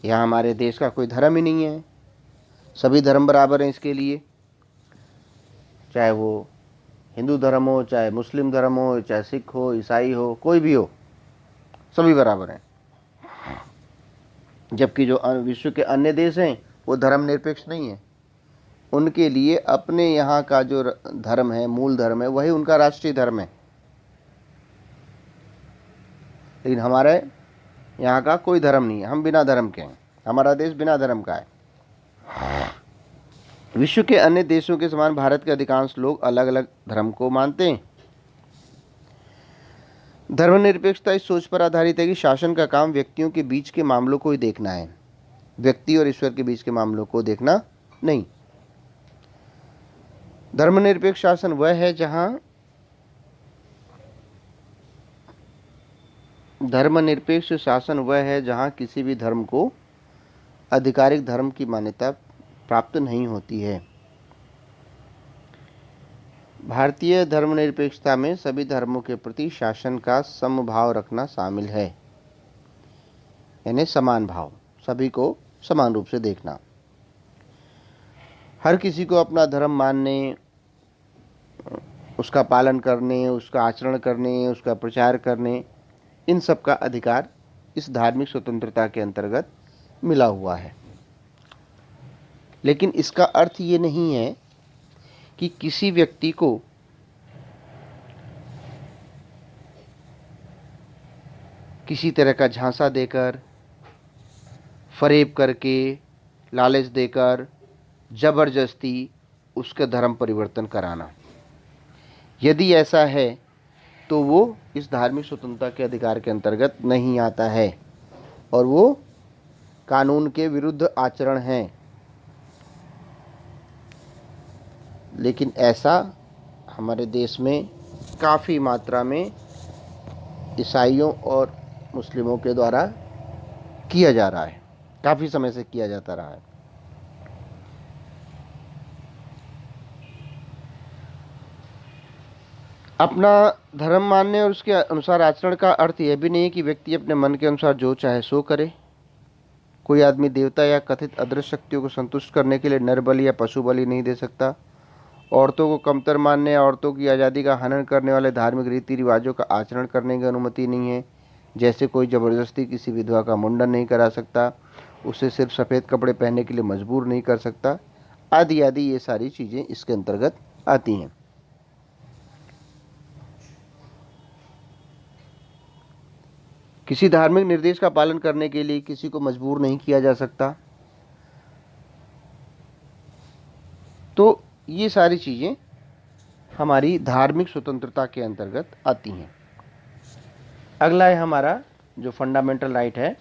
यहाँ हमारे देश का कोई धर्म ही नहीं है, सभी धर्म बराबर हैं इसके लिए, चाहे वो हिंदू धर्म हो, चाहे मुस्लिम धर्म हो, चाहे सिख हो, ईसाई हो, कोई भी हो, सभी बराबर हैं। जबकि जो विश्व के अन्य देश हैं वो धर्मनिरपेक्ष नहीं है, उनके लिए अपने यहाँ का जो धर्म है, मूल धर्म है, वही उनका राष्ट्रीय धर्म है। लेकिन हमारे यहाँ का कोई धर्म नहीं है, हम बिना धर्म के हैं, हमारा देश बिना धर्म का है। विश्व के अन्य देशों के समान भारत के अधिकांश लोग अलग अलग धर्म को मानते हैं। धर्मनिरपेक्षता इस सोच पर आधारित है कि शासन का काम व्यक्तियों के बीच के मामलों को ही देखना है, व्यक्ति और ईश्वर के बीच के मामलों को देखना नहीं। धर्मनिरपेक्ष शासन वह है जहां धर्मनिरपेक्ष शासन वह है जहां किसी भी धर्म को आधिकारिक धर्म की मान्यता प्राप्त नहीं होती है। भारतीय धर्मनिरपेक्षता में सभी धर्मों के प्रति शासन का समभाव रखना शामिल है, यानी समान भाव, सभी को समान रूप से देखना। हर किसी को अपना धर्म मानने, उसका पालन करने, उसका आचरण करने, उसका प्रचार करने, इन सब का अधिकार इस धार्मिक स्वतंत्रता के अंतर्गत मिला हुआ है। लेकिन इसका अर्थ ये नहीं है कि किसी व्यक्ति को किसी तरह का झांसा देकर, फरेब करके, लालच देकर जबरदस्ती उसका धर्म परिवर्तन कराना, यदि ऐसा है तो वो इस धार्मिक स्वतंत्रता के अधिकार के अंतर्गत नहीं आता है और वो कानून के विरुद्ध आचरण है। लेकिन ऐसा हमारे देश में काफ़ी मात्रा में ईसाइयों और मुस्लिमों के द्वारा किया जा रहा है, काफ़ी समय से किया जाता रहा है। अपना धर्म मानने और उसके अनुसार आचरण का अर्थ यह भी नहीं है कि व्यक्ति अपने मन के अनुसार जो चाहे सो करे। कोई आदमी देवता या कथित अदृश्य शक्तियों को संतुष्ट करने के लिए नर बलि या पशु बलि नहीं दे सकता। औरतों को कमतर मानने या औरतों की आज़ादी का हनन करने वाले धार्मिक रीति रिवाजों का आचरण करने की अनुमति नहीं है। जैसे कोई ज़बरदस्ती किसी विधवा का मुंडन नहीं करा सकता, उसे सिर्फ सफ़ेद कपड़े पहनने के लिए मजबूर नहीं कर सकता, आदि आदि, ये सारी चीज़ें इसके अंतर्गत आती हैं। किसी धार्मिक निर्देश का पालन करने के लिए किसी को मजबूर नहीं किया जा सकता। तो ये सारी चीज़ें हमारी धार्मिक स्वतंत्रता के अंतर्गत आती हैं। अगला है हमारा जो फंडामेंटल राइट है,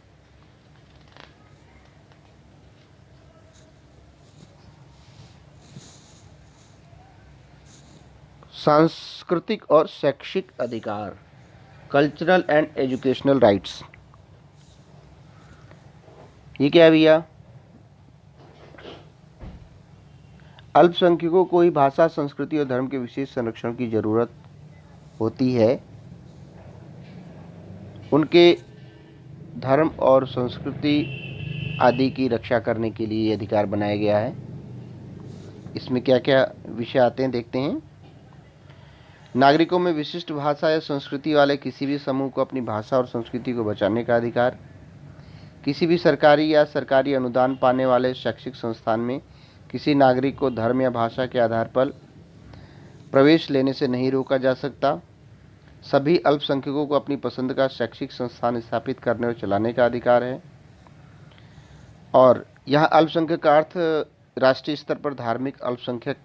सांस्कृतिक और शैक्षिक अधिकार, कल्चरल एंड एजुकेशनल राइट्स। ये क्या है भैया? अल्पसंख्यकों को ही भाषा, संस्कृति और धर्म के विशेष संरक्षण की जरूरत होती है। उनके धर्म और संस्कृति आदि की रक्षा करने के लिए ये अधिकार बनाया गया है। इसमें क्या क्या विषय आते हैं देखते हैं। नागरिकों में विशिष्ट भाषा या संस्कृति वाले किसी भी समूह को अपनी भाषा और संस्कृति को बचाने का अधिकार। किसी भी सरकारी या सरकारी अनुदान पाने वाले शैक्षिक संस्थान में किसी नागरिक को धर्म या भाषा के आधार पर प्रवेश लेने से नहीं रोका जा सकता। सभी अल्पसंख्यकों को अपनी पसंद का शैक्षिक संस्थान स्थापित करने और चलाने का अधिकार है। और यह अल्पसंख्यक का अर्थ राष्ट्रीय स्तर पर धार्मिक अल्पसंख्यक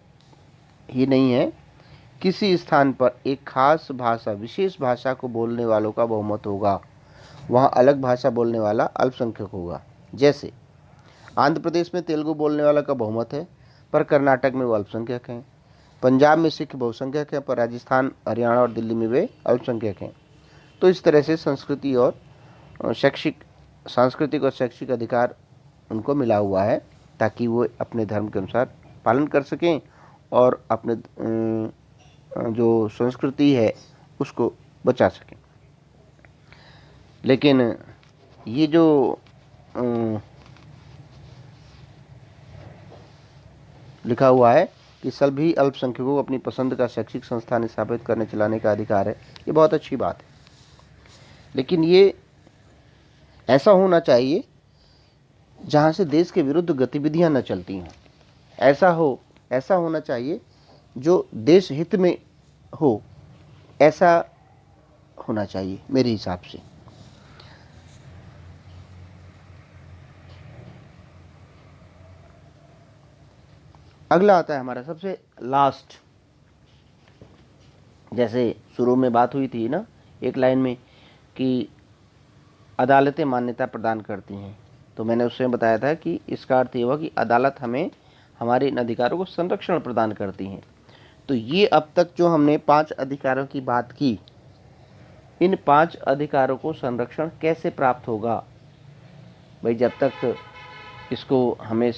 ही नहीं है। किसी स्थान पर एक खास भाषा, विशेष भाषा को बोलने वालों का बहुमत होगा, वहाँ अलग भाषा बोलने वाला अल्पसंख्यक होगा। जैसे आंध्र प्रदेश में तेलुगु बोलने वाला का बहुमत है, पर कर्नाटक में वो अल्पसंख्यक हैं। पंजाब में सिख बहुसंख्यक हैं, पर राजस्थान, हरियाणा और दिल्ली में वे अल्पसंख्यक हैं। तो इस तरह से सांस्कृतिक और शैक्षिक अधिकार उनको मिला हुआ है, ताकि वो अपने धर्म के अनुसार पालन कर सकें और अपने जो संस्कृति है उसको बचा सकें। लेकिन ये जो लिखा हुआ है कि सभी अल्पसंख्यकों को अपनी पसंद का शैक्षिक संस्थान स्थापित करने चलाने का अधिकार है। ये बहुत अच्छी बात है, लेकिन ये ऐसा होना चाहिए जहाँ से देश के विरुद्ध गतिविधियाँ न चलती हों। ऐसा होना चाहिए जो देश हित में हो, ऐसा होना चाहिए मेरे हिसाब से। अगला आता है हमारा सबसे लास्ट। जैसे शुरू में बात हुई थी ना एक लाइन में कि अदालतें मान्यता प्रदान करती हैं, तो मैंने उसमें बताया था कि इसका अर्थ ये हुआ कि अदालत हमें हमारे इन अधिकारों को संरक्षण प्रदान करती हैं। तो ये अब तक जो हमने 5 अधिकारों की बात की, इन 5 अधिकारों को संरक्षण कैसे प्राप्त होगा? भाई जब तक इसको हमें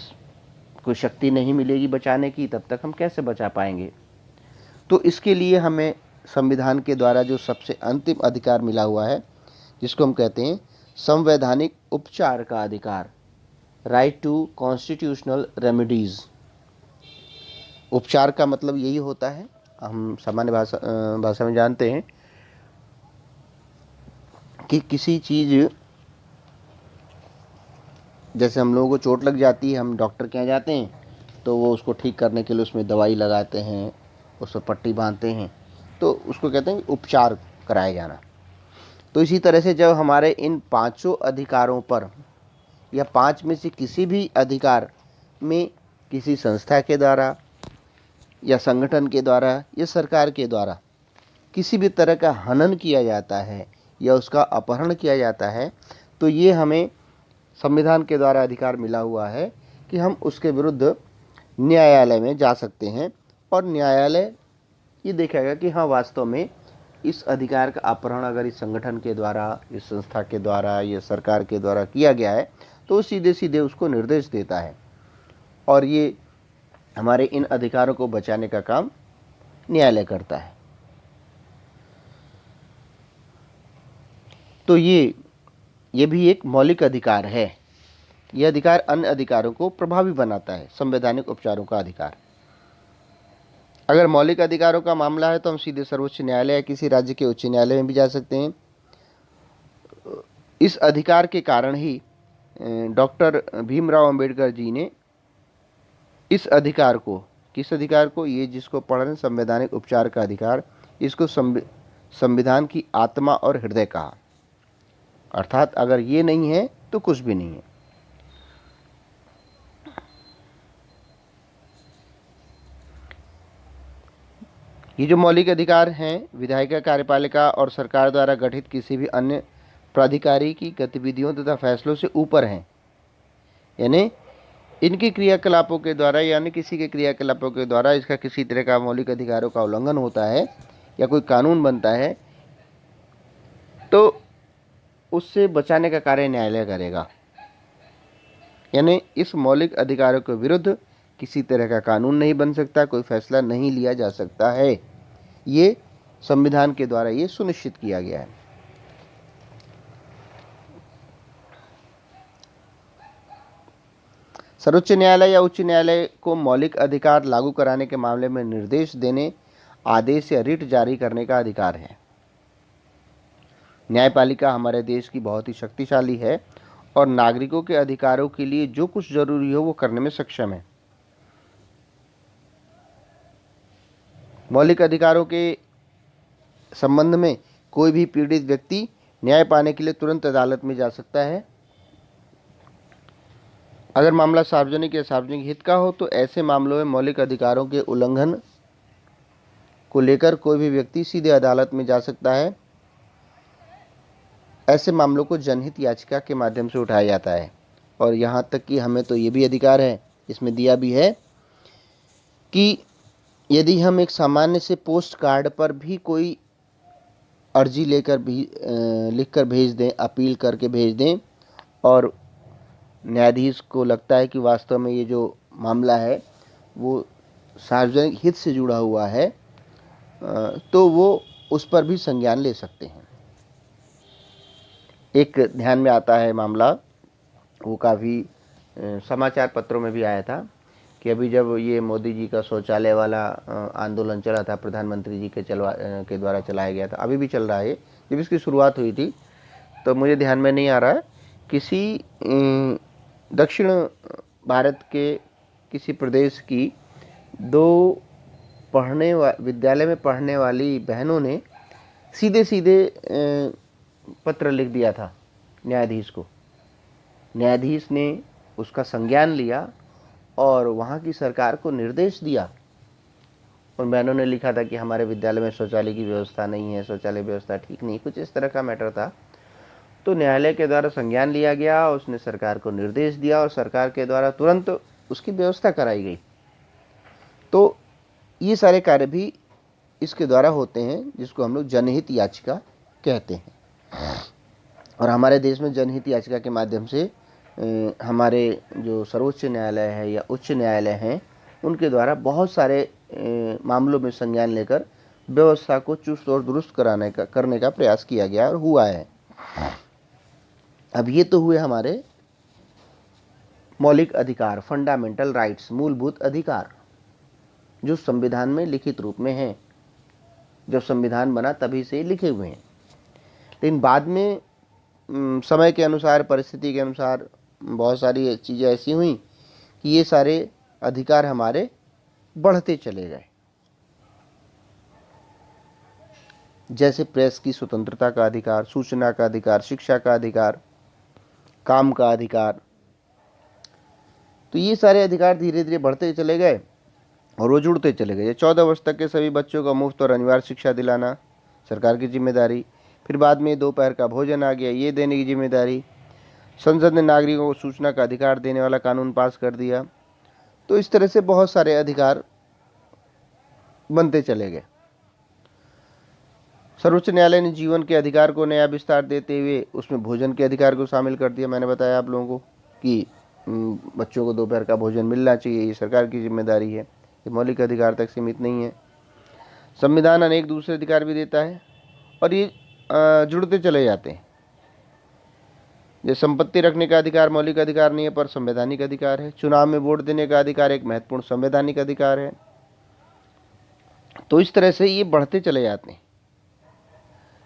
कोई शक्ति नहीं मिलेगी बचाने की, तब तक हम कैसे बचा पाएंगे? तो इसके लिए हमें संविधान के द्वारा जो सबसे अंतिम अधिकार मिला हुआ है, जिसको हम कहते हैं संवैधानिक उपचार का अधिकार, राइट टू कॉन्स्टिट्यूशनल रेमेडीज। उपचार का मतलब यही होता है, हम सामान्य भाषा में जानते हैं कि किसी चीज़, जैसे हम लोगों को चोट लग जाती है, हम डॉक्टर के यहाँ जाते हैं तो वो उसको ठीक करने के लिए उसमें दवाई लगाते हैं, उस पर पट्टी बांधते हैं, तो उसको कहते हैं उपचार कराया जाना। तो इसी तरह से जब हमारे इन 5 अधिकारों पर या 5 में से किसी भी अधिकार में किसी संस्था के द्वारा या संगठन के द्वारा या सरकार के द्वारा किसी भी तरह का हनन किया जाता है या उसका अपहरण किया जाता है, तो ये हमें संविधान के द्वारा अधिकार मिला हुआ है कि हम उसके विरुद्ध न्यायालय में जा सकते हैं और न्यायालय ये देखेगा कि हाँ वास्तव में इस अधिकार का अपहरण अगर इस संगठन के द्वारा, इस संस्था के द्वारा या सरकार के द्वारा किया गया है, तो सीधे सीधे उसको निर्देश देता है और ये हमारे इन अधिकारों को बचाने का काम न्यायालय करता है। तो ये भी एक मौलिक अधिकार है। यह अधिकार अन्य अधिकारों को प्रभावी बनाता है, संवैधानिक उपचारों का अधिकार। अगर मौलिक अधिकारों का मामला है तो हम सीधे सर्वोच्च न्यायालय या किसी राज्य के उच्च न्यायालय में भी जा सकते हैं। इस अधिकार के कारण ही डॉक्टर भीमराव अंबेडकर जी ने इस अधिकार को, किस अधिकार को, ये जिसको पढ़ रहे हैं संवैधानिक उपचार का अधिकार, इसको संविधान की आत्मा और हृदय कहा। अर्थात अगर ये नहीं है तो कुछ भी नहीं है। ये जो मौलिक अधिकार हैं, विधायिका, कार्यपालिका और सरकार द्वारा गठित किसी भी अन्य प्राधिकारी की गतिविधियों तथा फैसलों से ऊपर हैं। यानी इनके क्रियाकलापों के द्वारा, यानी किसी के क्रियाकलापों के द्वारा इसका किसी तरह का मौलिक अधिकारों का उल्लंघन होता है या कोई कानून बनता है, तो उससे बचाने का कार्य न्यायालय करेगा। यानी इस मौलिक अधिकारों के विरुद्ध किसी तरह का कानून नहीं बन सकता, कोई फैसला नहीं लिया जा सकता है। ये संविधान के द्वारा ये सुनिश्चित किया गया है। सर्वोच्च न्यायालय या उच्च न्यायालय को मौलिक अधिकार लागू कराने के मामले में निर्देश देने, आदेश या रिट जारी करने का अधिकार है। न्यायपालिका हमारे देश की बहुत ही शक्तिशाली है और नागरिकों के अधिकारों के लिए जो कुछ जरूरी हो वो करने में सक्षम है। मौलिक अधिकारों के संबंध में कोई भी पीड़ित व्यक्ति न्याय पाने के लिए तुरंत अदालत में जा सकता है। अगर मामला सार्वजनिक या सार्वजनिक हित का हो तो ऐसे मामलों में मौलिक अधिकारों के उल्लंघन को लेकर कोई भी व्यक्ति सीधे अदालत में जा सकता है। ऐसे मामलों को जनहित याचिका के माध्यम से उठाया जाता है। और यहाँ तक कि हमें तो ये भी अधिकार है, इसमें दिया भी है कि यदि हम एक सामान्य से पोस्ट कार्ड पर भी कोई अर्जी लेकर भी लिख कर भेज दें, अपील करके भेज दें, और न्यायाधीश को लगता है कि वास्तव में ये जो मामला है वो सार्वजनिक हित से जुड़ा हुआ है, तो वो उस पर भी संज्ञान ले सकते हैं। एक ध्यान में आता है मामला, वो काफ़ी समाचार पत्रों में भी आया था कि अभी जब ये मोदी जी का शौचालय वाला आंदोलन चला था, प्रधानमंत्री जी के द्वारा चलाया गया था, अभी भी चल रहा है, जब इसकी शुरुआत हुई थी तो मुझे ध्यान में नहीं आ रहा है, किसी दक्षिण भारत के किसी प्रदेश की दो विद्यालय में पढ़ने वाली बहनों ने सीधे सीधे पत्र लिख दिया था न्यायाधीश को। न्यायाधीश ने उसका संज्ञान लिया और वहाँ की सरकार को निर्देश दिया। उन बहनों ने लिखा था कि हमारे विद्यालय में शौचालय की व्यवस्था नहीं है, शौचालय व्यवस्था ठीक नहीं, कुछ इस तरह का मैटर था। तो न्यायालय के द्वारा संज्ञान लिया गया, उसने सरकार को निर्देश दिया और सरकार के द्वारा तुरंत उसकी व्यवस्था कराई गई। तो ये सारे कार्य भी इसके द्वारा होते हैं, जिसको हम लोग जनहित याचिका कहते हैं। और हमारे देश में जनहित याचिका के माध्यम से हमारे जो सर्वोच्च न्यायालय है या उच्च न्यायालय हैं, उनके द्वारा बहुत सारे मामलों में संज्ञान लेकर व्यवस्था को चुस्त और दुरुस्त करने का प्रयास किया गया और हुआ है। अब ये तो हुए हमारे मौलिक अधिकार, फंडामेंटल राइट्स, मूलभूत अधिकार, जो संविधान में लिखित रूप में हैं। जब संविधान बना तभी से लिखे हुए हैं, लेकिन बाद में समय के अनुसार, परिस्थिति के अनुसार बहुत सारी चीज़ें ऐसी हुई कि ये सारे अधिकार हमारे बढ़ते चले गए। जैसे प्रेस की स्वतंत्रता का अधिकार, सूचना का अधिकार, शिक्षा का अधिकार, काम का अधिकार, तो ये सारे अधिकार धीरे धीरे बढ़ते चले गए और वो जुड़ते चले गए। 14 वर्ष तक के सभी बच्चों को मुफ्त और अनिवार्य शिक्षा दिलाना सरकार की जिम्मेदारी। फिर बाद में दोपहर का भोजन आ गया, ये देने की जिम्मेदारी। संसद ने नागरिकों को सूचना का अधिकार देने वाला कानून पास कर दिया। तो इस तरह से बहुत सारे अधिकार बनते चले गए। सर्वोच्च न्यायालय ने जीवन के अधिकार को नया विस्तार देते हुए उसमें भोजन के अधिकार को शामिल कर दिया। मैंने बताया आप लोगों को कि बच्चों को दोपहर का भोजन मिलना चाहिए, ये सरकार की जिम्मेदारी है, ये मौलिक अधिकार तक सीमित नहीं है। संविधान अनेक दूसरे अधिकार भी देता है और ये जुड़ते चले जाते हैं। ये संपत्ति रखने का अधिकार मौलिक अधिकार नहीं है पर संवैधानिक अधिकार है। चुनाव में वोट देने का अधिकार एक महत्वपूर्ण संवैधानिक अधिकार है। तो इस तरह से ये बढ़ते चले जाते हैं।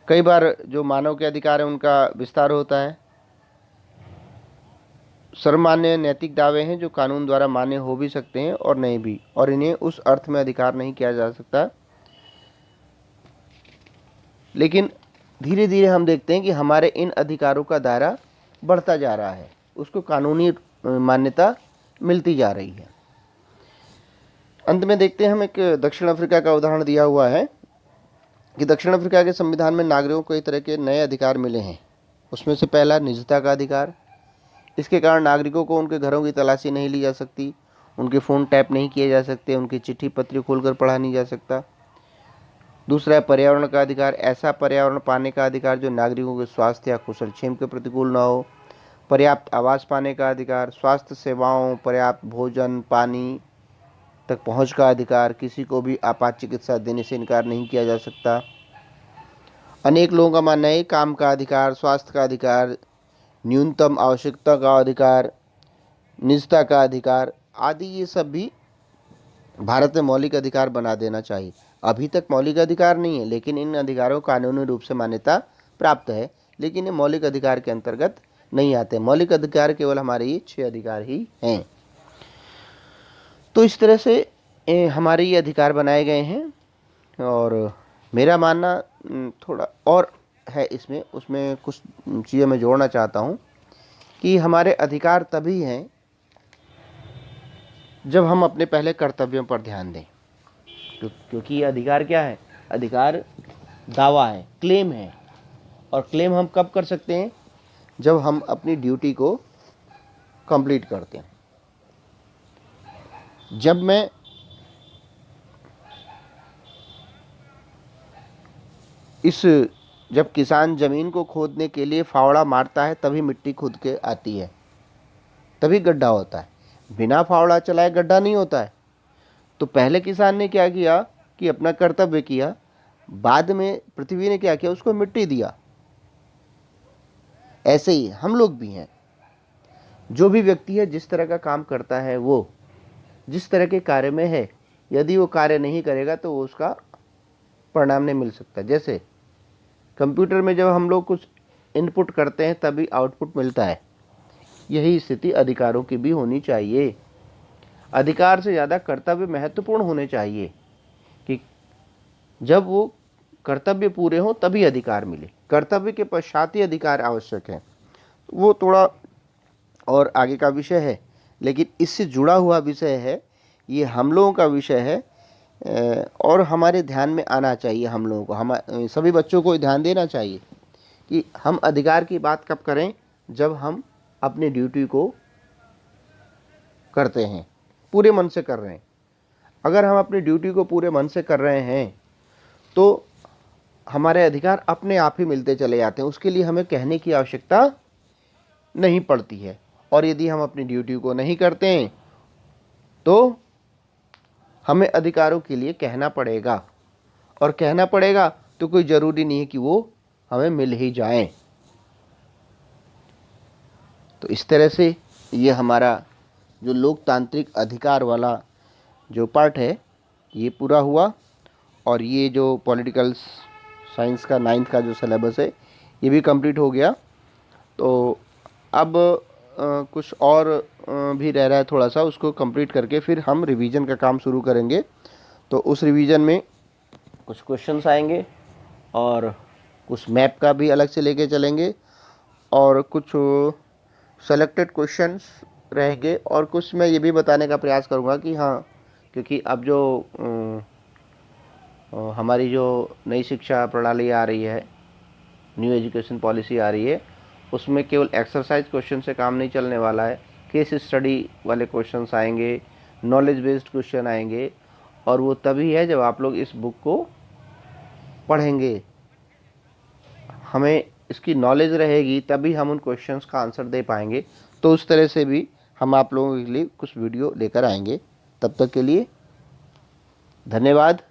कई बार जो मानव के अधिकार है उनका विस्तार होता है। सर्वमान्य नैतिक दावे हैं जो कानून द्वारा मान्य हो भी सकते हैं और नहीं भी, और इन्हें उस अर्थ में अधिकार नहीं किया जा सकता। लेकिन धीरे धीरे हम देखते हैं कि हमारे इन अधिकारों का दायरा बढ़ता जा रहा है, उसको कानूनी मान्यता मिलती जा रही है। अंत में देखते हैं, हम एक दक्षिण अफ्रीका का उदाहरण दिया हुआ है कि दक्षिण अफ्रीका के संविधान में नागरिकों को कई तरह के नए अधिकार मिले हैं। उसमें से पहला निजता का अधिकार। इसके कारण नागरिकों को उनके घरों की तलाशी नहीं ली जा सकती, उनके फ़ोन टैप नहीं किए जा सकते, उनकी चिट्ठी पत्री खोलकर पढ़ा नहीं जा सकता। दूसरा है पर्यावरण का अधिकार। ऐसा पर्यावरण पाने का अधिकार जो नागरिकों के स्वास्थ्य या कुशलक्षेम के प्रतिकूल न हो। पर्याप्त आवास पाने का अधिकार। स्वास्थ्य सेवाओं, पर्याप्त भोजन, पानी तक पहुंच का अधिकार। किसी को भी आपात चिकित्सा देने से इनकार नहीं किया जा सकता। अनेक लोगों का मानना है काम का अधिकार, स्वास्थ्य का अधिकार, न्यूनतम आवश्यकता का अधिकार, निजता का अधिकार आदि, ये सब भी भारत में मौलिक अधिकार बना देना चाहिए। अभी तक मौलिक अधिकार नहीं है, लेकिन इन अधिकारों को कानूनी रूप से मान्यता प्राप्त है, लेकिन ये मौलिक अधिकार के अंतर्गत नहीं आते। मौलिक अधिकार केवल हमारे ये 6 अधिकार ही हैं। तो इस तरह से हमारे ये अधिकार बनाए गए हैं। और मेरा मानना थोड़ा और है इसमें, उसमें कुछ चीज़ें मैं जोड़ना चाहता हूँ कि हमारे अधिकार तभी हैं जब हम अपने पहले कर्तव्यों पर ध्यान दें। क्योंकि ये अधिकार क्या है? अधिकार दावा है, क्लेम है। और क्लेम हम कब कर सकते हैं? जब हम अपनी ड्यूटी को कंप्लीट करते हैं। जब किसान ज़मीन को खोदने के लिए फावड़ा मारता है तभी मिट्टी खुद के आती है, तभी गड्ढा होता है। बिना फावड़ा चलाए गड्ढा नहीं होता है। तो पहले किसान ने क्या किया कि अपना कर्तव्य किया, बाद में पृथ्वी ने क्या किया? उसको मिट्टी दिया। ऐसे ही हम लोग भी हैं। जो भी व्यक्ति है जिस तरह का काम करता है वो जिस तरह के कार्य में है, यदि वो कार्य नहीं करेगा तो वो उसका परिणाम नहीं मिल सकता। जैसे कंप्यूटर में जब हम लोग कुछ इनपुट करते हैं तभी आउटपुट मिलता है, यही स्थिति अधिकारों की भी होनी चाहिए। अधिकार से ज़्यादा कर्तव्य महत्वपूर्ण होने चाहिए कि जब वो कर्तव्य पूरे हों तभी अधिकार मिले, कर्तव्य के पश्चात ही अधिकार आवश्यक है। वो थोड़ा और आगे का विषय है, लेकिन इससे जुड़ा हुआ विषय है, ये हम लोगों का विषय है और हमारे ध्यान में आना चाहिए। हम लोगों को, हम सभी बच्चों को ध्यान देना चाहिए कि हम अधिकार की बात कब करें, जब हम अपनी ड्यूटी को करते हैं, पूरे मन से कर रहे हैं। अगर हम अपनी ड्यूटी को पूरे मन से कर रहे हैं तो हमारे अधिकार अपने आप ही मिलते चले जाते हैं, उसके लिए हमें कहने की आवश्यकता नहीं पड़ती है। और यदि हम अपनी ड्यूटी को नहीं करते हैं तो हमें अधिकारों के लिए कहना पड़ेगा, और कहना पड़ेगा तो कोई ज़रूरी नहीं है कि वो हमें मिल ही जाएं। तो इस तरह से ये हमारा जो लोकतांत्रिक अधिकार वाला जो पार्ट है ये पूरा हुआ, और ये जो पॉलिटिकल साइंस का 9th का जो सिलेबस है ये भी कंप्लीट हो गया। तो अब कुछ और भी रह रहा है थोड़ा सा, उसको कंप्लीट करके फिर हम रिवीजन का काम शुरू करेंगे। तो उस रिवीजन में कुछ क्वेश्चंस आएंगे और कुछ मैप का भी अलग से लेके चलेंगे, और कुछ सेलेक्टेड क्वेश्चंस रहेंगे, और कुछ मैं ये भी बताने का प्रयास करूँगा कि हाँ, क्योंकि अब जो हमारी जो नई शिक्षा प्रणाली आ रही है, न्यू एजुकेशन पॉलिसी आ रही है, उसमें केवल एक्सरसाइज क्वेश्चन से काम नहीं चलने वाला है, केस स्टडी वाले क्वेश्चंस आएंगे, नॉलेज बेस्ड क्वेश्चन आएंगे, और वो तभी है जब आप लोग इस बुक को पढ़ेंगे। हमें इसकी नॉलेज रहेगी तभी हम उन क्वेश्चंस का आंसर दे पाएंगे। तो उस तरह से भी हम आप लोगों के लिए कुछ वीडियो लेकर आएंगे। तब तक के लिए धन्यवाद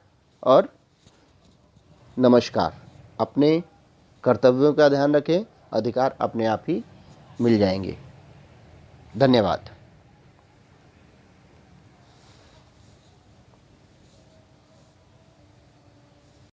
और नमस्कार। अपने कर्तव्यों का ध्यान रखें, अधिकार अपने आप ही मिल जाएंगे। धन्यवाद।